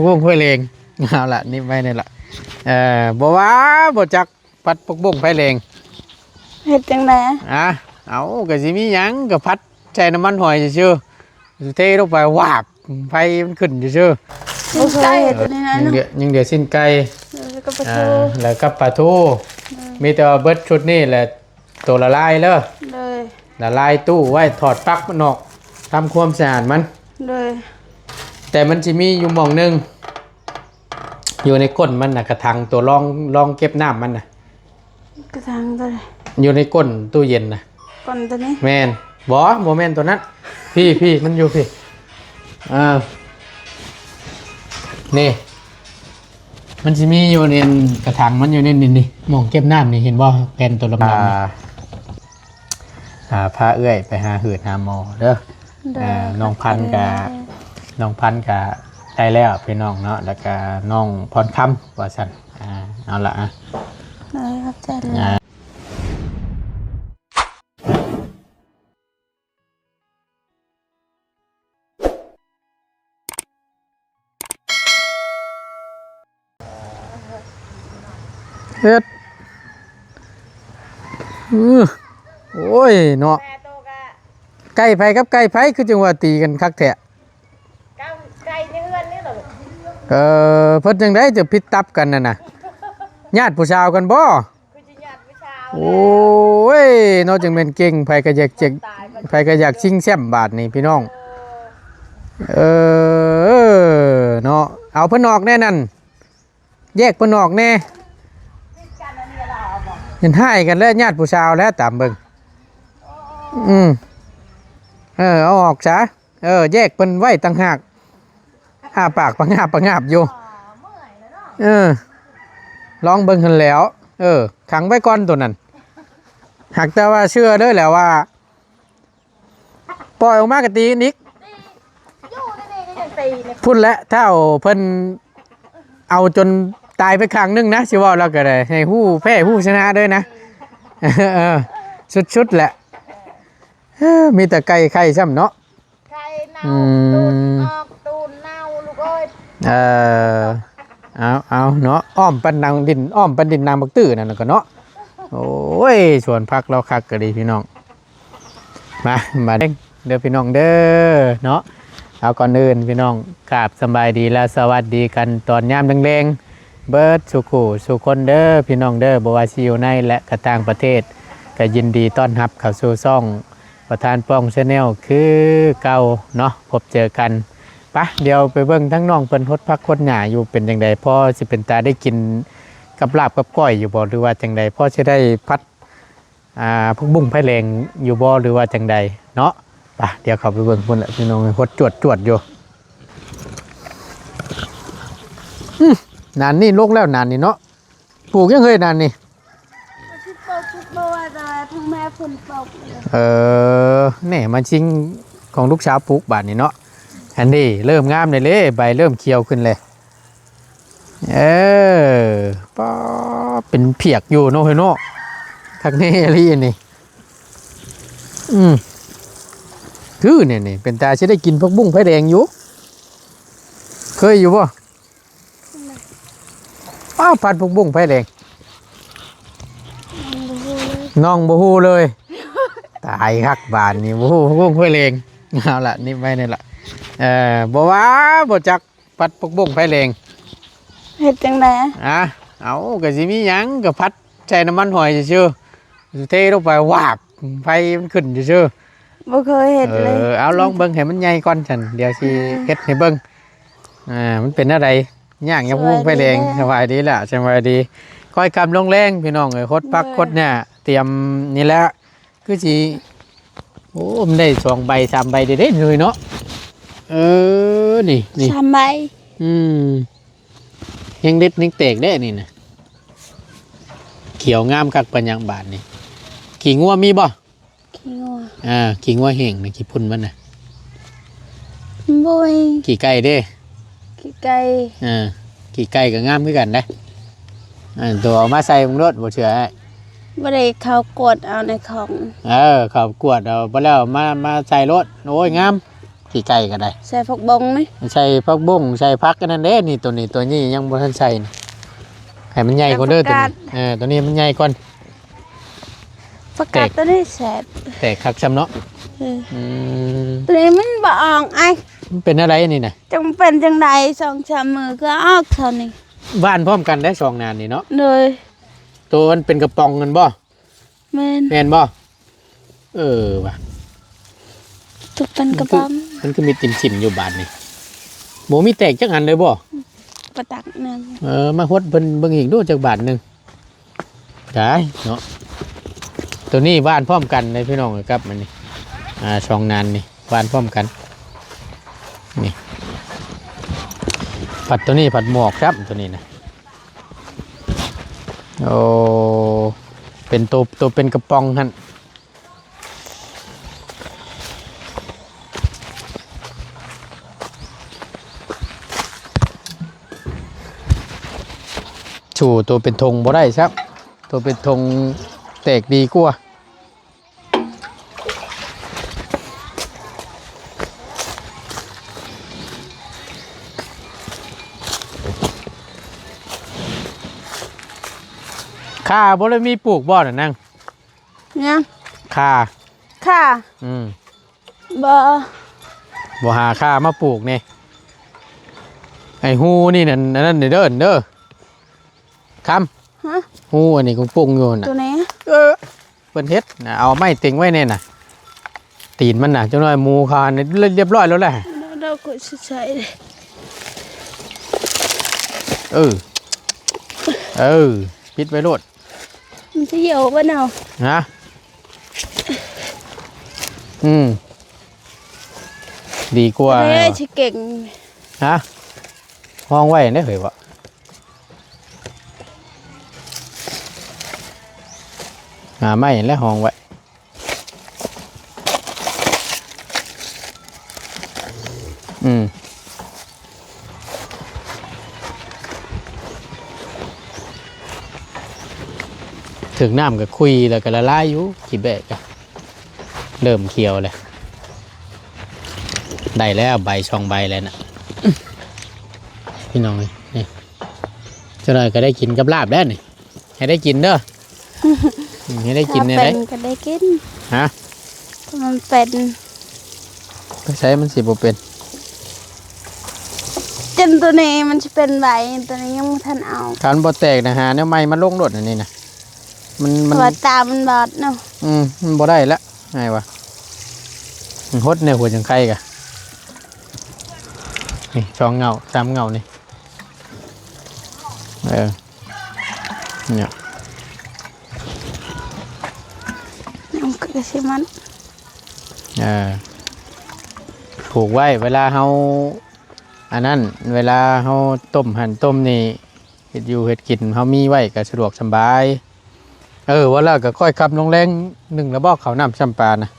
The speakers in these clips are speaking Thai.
วงห้วยเลงเอาละนี่ไม่นี่ละบ่ว่าบ่จักพัดปกบุ้งไฟเลงเฮ็ดจังได๋เอาก็สิมีหยังก็พัดใช้น้ำมันหอยซื่อๆเทลงไปวาบไฟมันขึ้นซื่อบ่เคยเฮ็ดตัวนี้นะเนาะยังเดี๋ยวสิ้นไก่แล้วก็ปลาทูแล้วก็ปลาทูมีแต่เบิดชุดนี่แหละตัวละลายเลยละลายตู้ไว้ถอดปลั๊กมันออกทำความสะอาดมันเลยแต่มันจะมีอยู่หม่องนึงอยู่ในก้นมันน่ะกระถางตัวรองเก็บน้ำมันน่ะกระถางตัวไหนอยู่ในก้นตู้เย็นน่ะก้นตัวนี้แม่นบ่แม่นตัวนั้นพี่มันอยู่พี่นี่มันจะมีอยู่ในกระถางมันอยู่ในนี่หม่องเก็บน้ำนี่เห็นบ่แผ่นตัวดำๆพาเอื้อยไปหาหืดหาหมอเด้อน้องพันกับได้แล้วพี่น้องเนาะแล้วก็น้องพรคำว่าสั่นเอาละได้ครับใจเลยเฮ็ดโอ้ยเนาะไก่ไผกับไก่ไผคือจังว่าตีกันคักแท้ไก่ในเฮือนนี่เหรอเพิ่นจังได๋จะพิดตับกันน่ะนะญาติผู้ชาวกันบ่คือสิญาติผู้ชาวโอ้ยเนาะจังแม่นเก่งไผก็อยากเจ็กไผก็อยากชิงแชมป์บาดนี่พี่น้องเนาะเอาเพิ่นออกแน่นั่นแยกเพิ่นออกแน่เห็นให้กันแล้วญาติผู้ชาวแล้วตามเบิ่งเอาออกซะแยกเพิ่นไว้ต่างหากปากประงาบอยู่ลองเบิ่งกันแล้วขังไว้ก่อนตัวนั้นหากแต่ว่าเชื่อเด้อแล้วว่าปล่อยออกมากะตีนิกพูดแล้วถ้าเพิ่นเอาจนตายไปครั้งนึงนะสิว่าเราก็ได้ให้ผู้แพ้ผู้ชนะด้วยนะชุดแหละมีแต่ไก่ไข่ซ้ำเนาะไข่เน่าตูนออกตูนเน่าลูกเอ้ยเอาเนาะอ้อมปันดังดินอ้อมปันดินนางบักตื้อนั่นก็เนาะโอ้ยสวนพักเราคักก็ดีพี่น้องมาเด้อพี่น้องเด้อเนาะเอาก่อนอื่นพี่น้องกราบสบายดีและสวัสดีกันตอนยามแรงๆเบิร์ดสุขุสุคนเด้อพี่น้องเด้อบ่ว่าสิอยู่ในและกระต่างประเทศก็ยินดีต้อนรับเข้าสู่ช่องประธานป้องชาแนลคือเก่าเนาะพบเจอกันปะเดี๋ยวไปเบิ่งทั้งน้องเพิ่นฮดพักฮดหญ้าอยู่เป็นจังไดพ่อสิเป็นตาได้กินกับลาบกับก้อยอยู่บ่หรือว่าจังไดพ่อสิได้พัดพวกบุ้งไผ่แรงอยู่บ่หรือว่าจังไดเนาะปะเดี๋ยวเข้าไปเบิ่งพุ่นแหละพี่น้องฮดจวดอยู่นานนี่ลกแล้วนานนี่เนาะปลูกยังเคยนานนี่ชุดบ่ว่าจะทั้งแม่ฝนตกแหน่มันชิงของลูกสาวปลูกบาดนี่เนาะอันนี้เริ่มงามเลยใบเริ่มเขียวขึ้นเลยป้าเป็นเพียกอยู่เนาะเฮ้ยเนาะทักนี่รีนี่คือเนี่ยเป็นตาจะได้กินพวกบุ้งไผ่แดงอยู่เคยอยู่ป่ะผัดพวกบุ้งไผ่แดงน้องบ่ฮู้เลยตายคักบานนี่บ่ฮู้พวกบุ้งไผ่แดงเอาละนี่ไม่นี่ละบ่ว่าบ่จักผัดพวกบุ้งไผ่แดงเฮ็ดจังได๋เอาก็สิมีหยังก็ผัดใช้น้ำมันหอยซื่อเทลงไปวาบไฟมันขึ้นซื่อบ่เคยเฮ็ดเลยเอาลองเบิ่งให้มันใหญ่ก่อนฉันเดี๋ยวสิเฮ็ดให้เบิ่งมันเป็นอะไรย่างยังพุ่งไฟแดงสบายดีล่ะสบายดีค่อยกำลงแรงพี่น้องคดปักคดเนี่ยเตรียมนี่แหละคือสิโอ้มันได้2ใบ3ใบเด็ดๆเลยเนาะนี่3ใบยังเด็ดนิ่งเตกได้นี่นะเขียวงามคักปัญญังบาทนี่ขี่งัวมีบ่ขี่งัวขี่งัวแห้งนะขี่พุ่นมันน่ะบ่ขี่ไก่เด้ขี่ไก่ขี่ไก่ก็งามคือกันได้ตัวเอามาใส่บนรถบ่เชื่อบ่ได้เข้ากวดเอาในของเขากวดเอาไปแล้วมาใส่รถโอ้ยงาม ขี้ไก่ก็ได้ ใส่ผักบงนี่ ใส่ผักบุ้งใส่ผักกันนั่นเด้นี่ตัวนี้ยังบ่ทันใส่นี่ให้มันใหญ่กว่าเด้อตัวนี้ตัวนี้มันใหญ่ก่อน ผักกาดตัวนี้แสบ แตกคักซ้ำเนาะ ตัวนี้มันบ่ออกไอ้ มันเป็นอะไรนี่น่ะ จังเป็นจังใด2-3มื้อก็ออกเท่านี้ บ้านพร้อมกันได้สองนานนี่เนาะ เลย ตัวมันเป็นกระป๋องกันบ่ แม่น แม่นบ่ว่ะ ทุกเป็นกระป๋อม มันคือมีติ่มๆอยู่บาดนี่บ่มีแตกจักอันเลยบ่ ประตักนึง มาฮดเบิ่งอีกดูจักบาทหนึงได้เนาะตัวนี้บ้านพร้อมกันเลยพี่น้องครับมันนี่สองนานนี่บ้านพร้อมกันนี่ผัดตัวนี้ผัดหมวกครับตัวนี้นะโอ้เป็นตัวเป็นกระป๋องหั่นชูตัวเป็นธงบ่ได้ครับตัวเป็นธงแตกดีกว่าข่าบ่ได้มีปลูกบ่น่ะนั่ง เนี่ย ข่า ค่ะ บ่ บ่หาข่ามาปลูกนี่ไอ้ฮูนี่นั่นเด้อคำ ฮะ ฮูอันนี้ก็ปลูกอยู่น่ะ ตัวนี้ เพิ่นเฮ็ดน่ะเอาไม้ติงไว้เนี่ยน่ะตีนมันน่ะจังน้อยหมูคานี่เรียบร้อยแล้วแหละ เราก็ใช้เลย ปิดไว้โลด มันจะเหี่ยวป่ะเนาะ นะดีกว่า เฮ้ยชิเก่ง ฮะห้องไว้ได้เหรอวะไม่แล้วห้องไว้ถึงน้ำก็คุยแล้วก็ละลายอยู่ขี้แบกอะเริ่มเคี้ยวเลยได้แล้วใบช่องใบแล้วนะ พี่น้องนี่เจ้าหน่อยก็ได้กินกับลาบแล้วนี่ให้ได้กินเด้อ ให้ได้กินเนี่ย เป็ ได้ นก็ได้กิน ฮะ มันเป็น ก็ใช้มันสิบ่เป็น จนตัวนี้มันจะเป็นใบตัวนี้ยังไม่ทันเอา การบ่แตกนะฮะเนี่ยไม้มันลงรถอันนี้นะมัน ตัวตามันบอดเนาะ มันบ่ได้ละไงวะมันฮดในหัวจังไข่กะนี่สองเงาสามเงานี่เนี่ย มันก็ใช่มัน ผูกไว้เวลาเฮาอันนั้นเวลาเฮาต้มหั่นต้มนี่เฮ็ดอยู่เฮ็ดกินเฮามีไว้ก็สะดวกสบายว่าแล้วก็ค่อยขับลงแรงหนึ่งแล้วบอกเขาวน้ำซ้ำปลานะ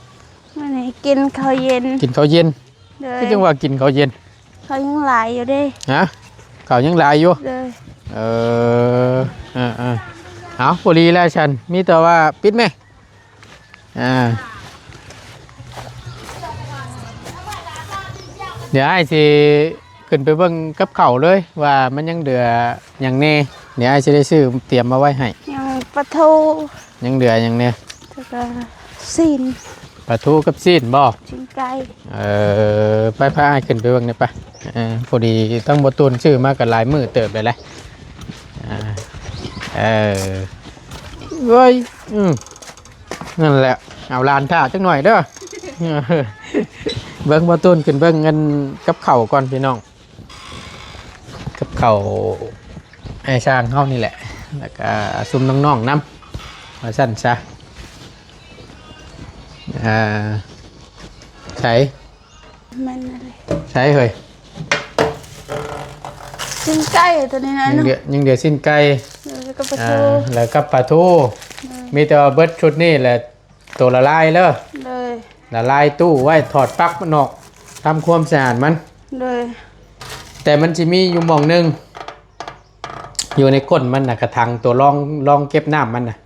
มันนี่กินข้าวเย็น กินข้าวเย็น เลย ที่จังว่ากินข้าวเย็น เขายังหลายอยู่เด้ ฮะข้าวยังหลายอยู่ เลย เอาพอดีแล้วฉันมีแต่ว่าปิดไหมเดี๋ยวไอ้สิขึ้นไปเบิ่งกับเข่าวเลยว่ามันยังเดืออย่างแน่เดี๋ยวไอ้สิได้ซื้อเตรียมมาไว้ให้ ยังปลาทู ยังเดืออย่างแน่ แล้วก็ซีน ปลาทูกับซีนบ่ ชิ้นไก่ ไปพาไอ้ขึ้นไปเบิ่งได้ปะพอดีตั้งบตูนชื่อมากับลายมือเติบไปแล้วเว้ยนั่นแหละเอาลานท่าจังหน่อยเด้อ เบิ้งบตูนขึ้นเบิ้งเงินกับเข่าวก่อนพี่น้องกับเข่าวไอ้ช่างเฮานี่แหละแล้วก็ซุ่มน้องๆน้ำมาสั้นซะใช้ มันอะไร ใช้เฮ้ย ชิ้นไก่ตัวนี้นะ ยัง เนาะ เดือดสิ้นไก่ แล้วก็ปลาทู แล้วก็ปลาทูมีแต่ว่าเบิดชุดนี่แหละตัวละลายเลย เลย ละลายตู้ไว้ถอดปลั๊กมันออกทำความสะอาดมัน เลย แต่มันจะมีอยู่หมองหนึงอยู่ในก้นมันนะกระถางตัวรองเก็บน้ำมันนะ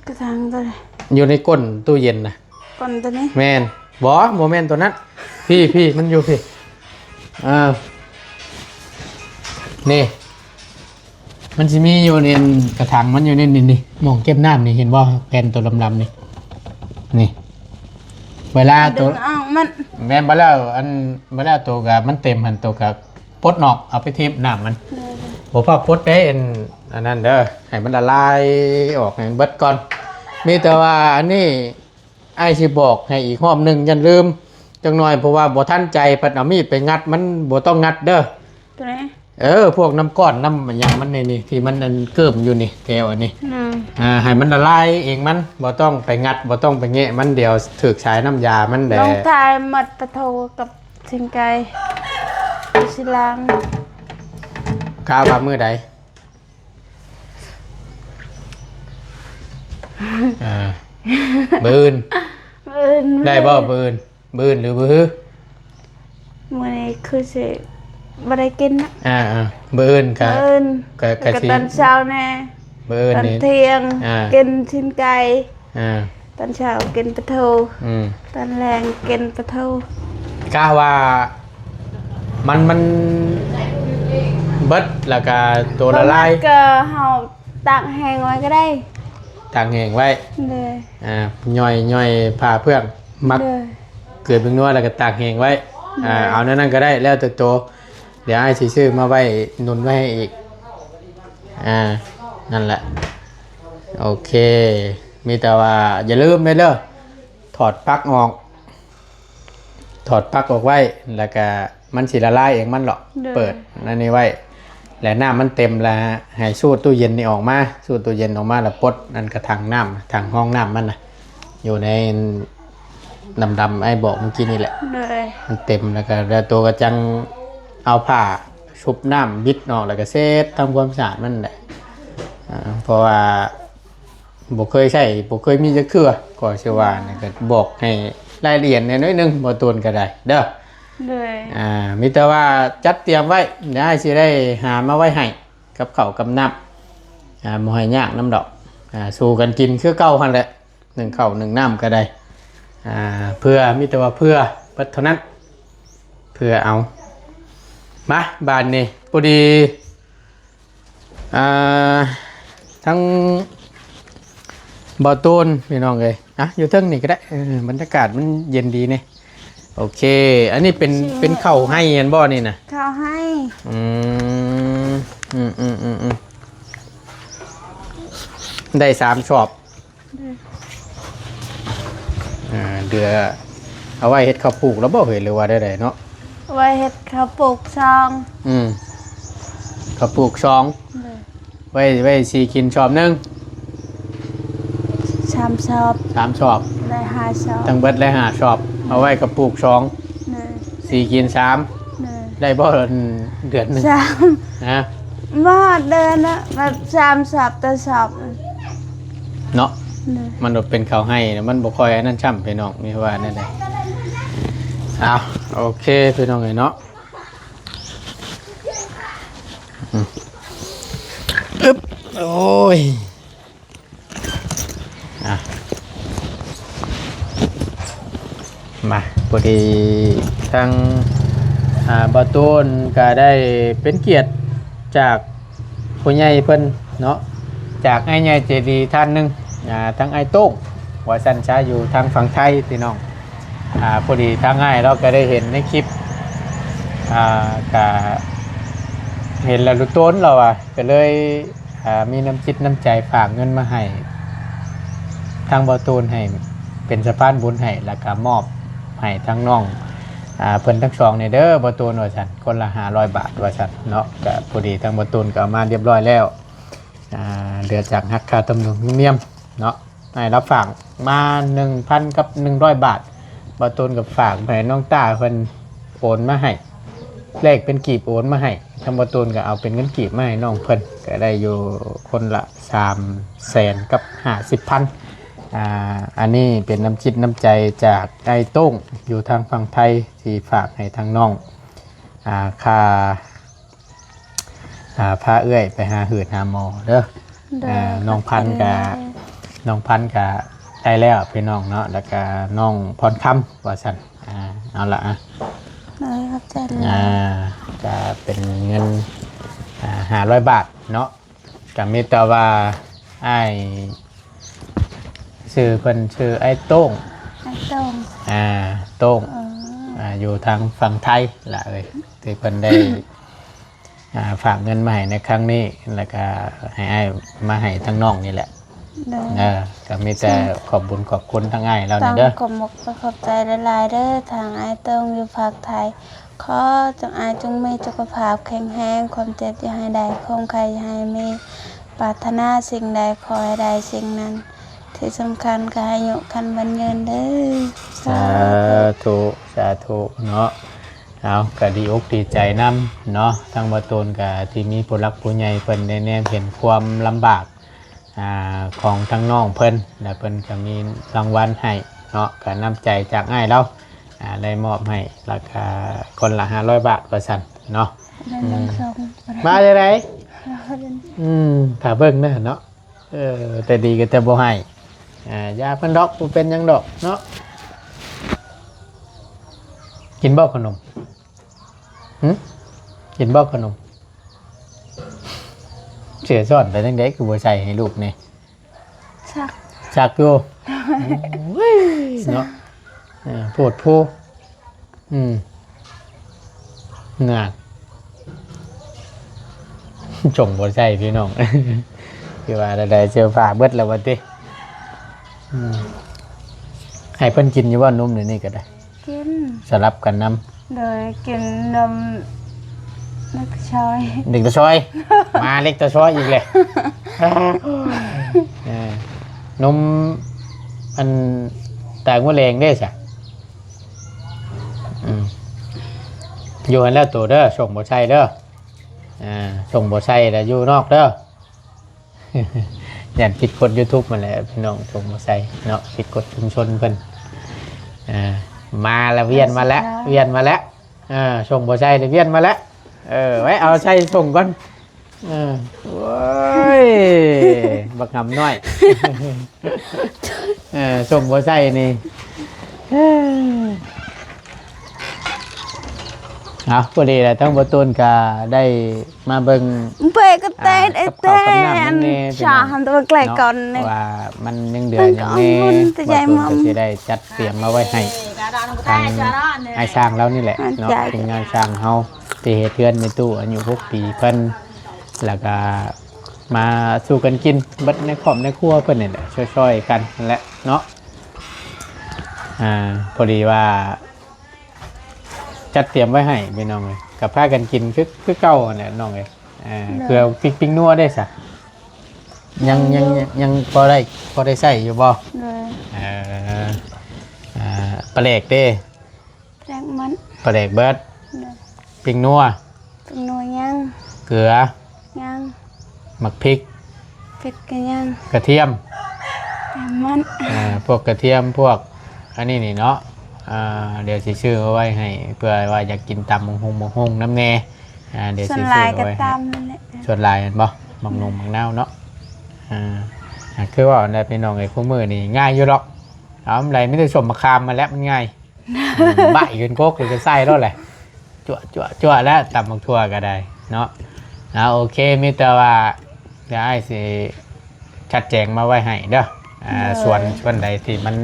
กระถางตัวนี้ อยู่ในก้นตู้เย็นนะ ก่อนตัวนี้ แม่น บ่แม่นตัวนั้นพี่มันอยู่พี่นี่มันสิมีอยู่ในกระถางมันอยู่ในนี่หม่องเก็บน้ำนี่เห็นบ่แผ่นตัวลำๆนี่เวลาตัวมันแม่นบ่แล้วอันบ่แล้วตัวก็มันเต็มหันตัวก็ปลดออกเอาไปทิ่น้ำมันบ่พอปลดได้อันนั้นเด้อให้มันละลายออกให้มันเบิดก่อนมีแต่ว่าอันนี้ไอ้สิบอกให้อีกรอบนึงอย่าลืมจังหน่อยเพราะว่าบ่ทันใจเพิ่นเอามีดไปงัดมันบ่ต้องงัดเด้อตัวไหนพวกน้ำก้อนน้ำอย่างมันนี่ที่มันเกิมอยู่นี่แถวอันนี้ให้มันละลายเองมันบ่ต้องไปงัดบ่ต้องไปแงะมันเดี๋ยวถึกใช้น้ำยามันแดดลองทายมัดปะโทกับสิงไก่สิลังข้าวว่ามื้อใดบืนได้บ่บืนหรือบื้อมื้อนี้คือสิบ่ได้กินนะบืนกะตอนเช้าแน่บืนตอนนี่เที่ยงกินสิงไก่ตอนเช้ากินปะโทตอนแรงกินปะโทกะว่ามันเบิดแล้วก็ตัวละลายก็เฮาตากแห้งไว้ก็ได้ตากแห้งไว้เลยย่อยผ่าเพื่องมักเกิดเป็นนัวแล้วก็ตากแห้งไว้เอานั่นก็ได้แล้วแต่โตเดี๋ยวให้ซื้อมาไว้นุนไว้ให้อีกนั่นแหละโอเคมีแต่ว่าอย่าลืมเลยเด้อถอดปลั๊กออกไว้แล้วก็มันสิละลายเองมันหรอกเปิดนั่นนี่ไว้แล้วน้ำมันเต็มแล้วให้สูดตู้เย็นนี่ออกมาสูดตู้เย็นออกมาแล้วปลดนั่นกระถังน้ำถังห้องน้ำมันนะอยู่ในดำไอ้บอกเมื่อกี้นี่แหละมันเต็มแล้วก็แล้วตัวก็จังเอาผ้าชุบน้ำบิดออกแล้วก็เซตทำความสะอาดมันแหละเพราะว่าบ่เคยมีจะเครือก็เชื่อว่าก็บอกให้รายละเอียดน้อยนึงบ่ตูนก็ได้เด้อมีแต่ว่าจัดเตรียมไว้เดี๋ยวให้สิได้หามาไว้ให้กับข้าวกับน้ำบ่ให้ยากน้ำดอกสู้กันกินคือเก่าหั่นแหละ1ข้าว1น้ำก็ได้เพื่อมีแต่ว่าเพื่อเบิดเท่านั้นเพื่อเอามาบ้านนี่พอดีทั้งบ่อตูนพี่น้องเลยอยู่เทิงนี่ก็ได้บรรยากาศมันเย็นดีเนี่ยโอเคอันนี้เป็นข้าวให้ยันบ่อนี่นะข้าวให้ได้3ชอบเดือเอาไว้เฮ็ดข้าวปลูกแล้วบ่เห็นหรือว่าได้เนาะไว้เฮ็ดข้าวปลูกช่องข้าวปลูกช่องไว้สีกินชอบนึง3 ชอบ3ชอบได้5 ชอบทั้งเบิดได้5ชอบเอาไว้ข้าวปลูกช่องสีกิน3ได้บ่เดือนนึง3บ่เดือนนะแบบ3 ชอบต่อชอบเนาะมันเป็นข้าวให้มันบ่ค่อยอันนั้นช่ำพี่น้องมีว่านั่นได้โอเคพี่น้องเนาะโอ้ยมาพอดีทางบาตูนก็ได้เป็นเกียรติจากผู้ใหญ่เพิ่นเนาะจากไอ้ใหญ่เจดีท่านหนึ่งทั้งไอ้โต้งหัวสันช้าอยู่ทางฝั่งไทยพี่น้องพอดีทางง่ายเราก็ได้เห็นในคลิปก็เห็นแล้วรู้ต้นเราก็เลยมีน้ำจิตน้ำใจฝากเงินมาให้ทางบาตูนให้เป็นสะพานบุญให้แล้วก็มอบให้ทั้งน้องเพิ่นทั้งสองในเด้อบาตูนว่าซั่นคนละ500 บาทว่าซั่นเนาะก็พอดีทางบาตูนก็เอามาเรียบร้อยแล้วเดือจากหักค่าตำรวจเมียมเนาะให้รับฝากมา 1,000 กับ 100 บาทบาตูนกับฝากให้น้องตาเพิ่นโอนมาให้เลขเป็นกีบโอนมาให้ทางบาตูนก็เอาเป็นเงินกีบมาให้น้องเพิ่นก็ได้อยู่คนละ300,000 กับ 50,000อันนี้เป็นน้ำจิตน้ำใจจากไอ้โต้งอยู่ทางฝั่งไทยที่ฝากให้ทางน้องค่าพาเอื้อยไปหาหืดหาหมอเด้อน้องพันกับ ได้แล้วพี่น้องเนาะแล้วก็น้องพรคำว่าซั่นเอาละเลยครับใจเลยจะเป็นเงิน500 บาทเนาะก็มีแต่ว่าไอ้ชื่อเพิ่นชื่อไอ้โต้งโต้งอยู่ทางฝั่งไทยล่ะเอ้ยที่เพิ่นได้ฝากเงินมาให้ในครั้งนี้แล้วก็ให้อ้ายมาให้ทั้งน้องนี่แหละก็มีแต่ขอบบุญขอบคุณทั้งอ้ายเรานี่เด้อขอบมกขอบใจหลายๆเด้อทางอ้ายโต้งอยู่ภาคไทยขอจงอ้ายจงมีสุขภาพแข็งแรงความเจ็บอย่าให้ได้ความใครอย่าให้มีปรารถนาสิ่งใดขอให้ได้สิ่งนั้นที่สำคัญก็ให้อยู่คันบันเยินเด้อสาธุเนาะเอาก็ดีอกดีใจนำเนาะทั้งบ่ตูนก็ที่มีผู้รักผู้ใหญ่เพิ่นได้แนมเห็นความลำบากของทั้งน้องเพิ่นและเพิ่นก็มีรางวัลให้เนาะก็น้ำใจจากอ้ายเราได้มอบให้ราคาคนละ500 บาทว่าซั่นเนาะมาได้ไดถ้าเบิ่งเด้อเนาะแต่ดีก็แต่บ่ให้ยาเพิ่นดอกบ่เป็นหยังดอกเนาะกินบ่ขนมกินบ่ขนมเสียสอนไปจังได๋คือบ่ใส่ให้ลูกนี่ชักอยู่เนาะปวดผู้งานจงบ่ใส่พี่น้องคือว่าได้เจอฝาเบิดแล้วว่าติให้เพิ่นกินอยู่บ่นมนี่ก็ได้กินสลับกันนำโดยกินนมเล็กตะชอยมาเล็กตะชอยอีกเลยนมอันแต่งมะเร็งได้ใช่อยู่กันแล้วตัวเด้อส่งบ่ใช่เด้อส่งบ่ใช่แต่อยู่นอกเด้ออย่างผิดกฎ YouTube มาแล้วพี่น้องส่งบ่ใช่เนาะผิดกฎชุมชนเพิ่นมาแล้วเวียนมาแล้วส่งบ่ใช่เวียนมาแล้วไว้เอาใช่ส่งก่อนโว้ยบักหำน้อยส่งบ่ใช่นี่พอดีแหละทั้งบ่ตูนก็ได้มาเบิ่งเปก็เต้นชาหันตัวไกลก่อนว่ามันยังเดือดอย่างนี้บ่ตูนก็สิได้จัดเตรียมมาไว้ให้ทางไอ้ช่างแล้วนี่แหละเนาะเป็นงานช่างเฮาที่เฮ็ดเทือนในตู้อายุ6 ปีเพิ่นแล้วก็มาสู่กันกินเบิดในครอบในครัวเพิ่นนี่แหละช่วยๆกันแหละเนาะพอดีว่าจัดเตรียมไว้ให้พี่น้องเลยกับพากันกินคือเก่าเนี่ยน้องเลยเพื่อปิ้งนัวได้ซะยังพอได้ใส่อยู่บ่ปลาแหลกเด้แป้งมันปลาแหลกเบิดปิ้งนัวยังเกลือยังหมักพริกกันยังกระเทียมมันพวกกระเทียมพวกอันนี้นี่เนาะเดี๋ยวสิชื่อเอาไว้ให้เพื่อว่าอยากกินตำมงหงน้ำแน่เดี๋ยวสิชื่อเอาไว้ส่วนลายเห็นบ่มังนงมังนาวเนาะคือว่าในพี่น้องไอ้คู่มือนี่ง่ายอยู่หรอกอะไรไม่ได้สมมาคามมาแล้วมันง่ายบ่ายกันโก๊กหรือจะไส้แล้วแหละจั่วแล้วตำมักทั่วก็ได้เนาะโอเคมีแต่ว่าเดี๋ยวไอ้สิชัดแจงมาไว้ให้เด้อส่วนใดที่มัน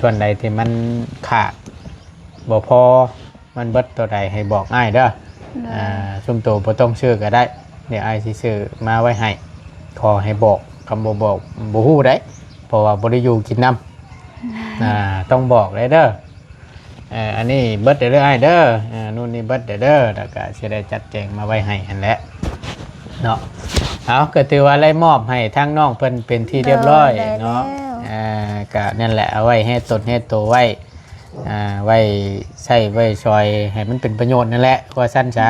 ส่วนใดที่มันขาดบ่พอมันเบิดตัวใดให้บอกง่ายเด้อซุ่มโตบ่ต้องชื่อก็ได้เดี๋ยวไอ้สิซื้อมาไว้ให้ขอให้บอกคำบ่บอกบ่ฮู้ได้เพราะว่าบ่ได้อยู่กินน้ำต้องบอกเลยเด้ออันนี้เบิดเด้อไอ้เด้อนู่นนี่เบิดเด้อแล้วก็สิได้จัดแจงมาไว้ให้อันแหละเนาะก็ถือว่าได้มอบให้ทางน้องเพิ่นเป็นที่เรียบร้อยเนาะก็นั่นแหละเอาไว้ให้ตนให้โตไว้ไว้ใช้ไว้ซอยให้มันเป็นประโยชน์นั่นแหละว่าสั้นช้า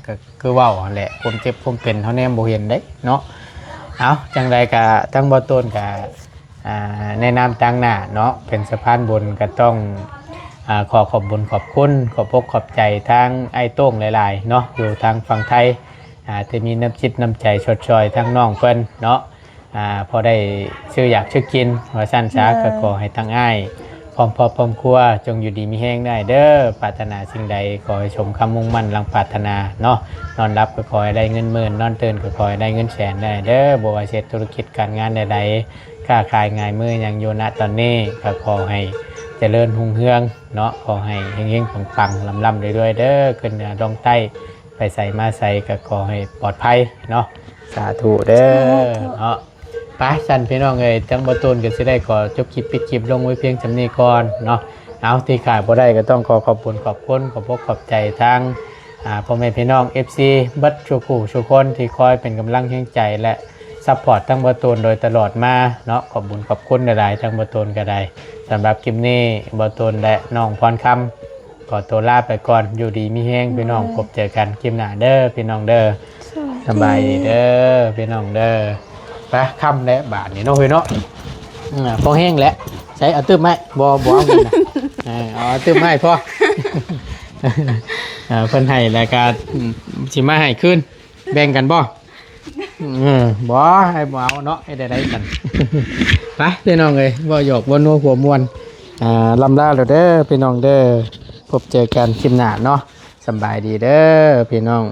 ก็คือเว้าแหละความเจ็บความเป็นเท่านี้บ่เห็นได้เนาะจังใดก็ทั้งบ่ต้นก็ในนามต่างหน้าเนาะเป็นสะพานบุญก็ต้องขอบบุญขอบคุณขอบพกขอบใจทางไอ้โต้งหลายๆเนาะอยู่ทางฝั่งไทยที่มีน้ำจิตน้ำใจชดชอยทางน้องเพิ่นเนาะ พอได้ชื่ออยากชื่อกินว่าสั้นช้าก็ขอให้ทั้งอ้ายพร้อมพ่อพร้อมครัวจงอยู่ดีมีแห้งได้เด้อปรารถนาสิ่งใดขอให้ชมคำมุ่งมั่นลังปรารถนาเนาะนอนรับก็ขอให้ได้เงินหมื่นนอนตื่นก็ขอให้ได้เงินแสนได้เด้อบ่ว่าเฮ็ดธุรกิจการงานใดๆค้าขายง่ายมืออย่างอยู่ณตอนนี้ก็ขอให้เจริญรุ่งเรืองเนาะขอให้เฮงๆปังๆลำๆเรื่อยๆเด้อขึ้นเหนือลงใต้ไปใส่มาใส่ก็ขอให้ปลอดภัยเนาะสาธุเด้อเนาะไปสันพี่น้องเอ้ยจังบ่ตูนก็สิได้ขอจบคลิปปิดคลิปลงไว้เพียงจำนี้ก่อนเนาะเอาที่ขาดบ่ได้ก็ต้องขอขอบคุณขอบใจทั้งพ่อแม่พี่น้อง FC บัดชูผู้ชูคนที่คอยเป็นกำลังแห่งใจและซัพพอร์ตทั้งบ่ตูนโดยตลอดมาเนาะขอบคุณหลายๆทั้งบ่ตูนก็ได้สำหรับคลิปนี้บ่ตูนและน้องพรคำขอตัวลาไปก่อนอยู่ดีมีแฮงพี่น้องพบเจอกันคลิปหน้าเด้อพี่น้องเด้อสบายดีเด้อพี่น้องเด้อไปค่ำแล้วบาทนี่เนาะเฮ้ยเนาะพอแห้งแล้วใช้เอาตื้มไหมบ่เอาเงินนะเอาตื้มให้พอเพิ่นให้รายการสิมาให้ขึ้นแบ่งกันบ่บ่ให้บ่เอาเนาะให้ได้กันไปพี่น้องเอ้ยบ่หยอกบ่นัวหัวมวนลำลาแล้วเด้อพี่น้องเด้อพบเจอกันคลิปหน้าเนาะสบายดีเด้อพี่น้อง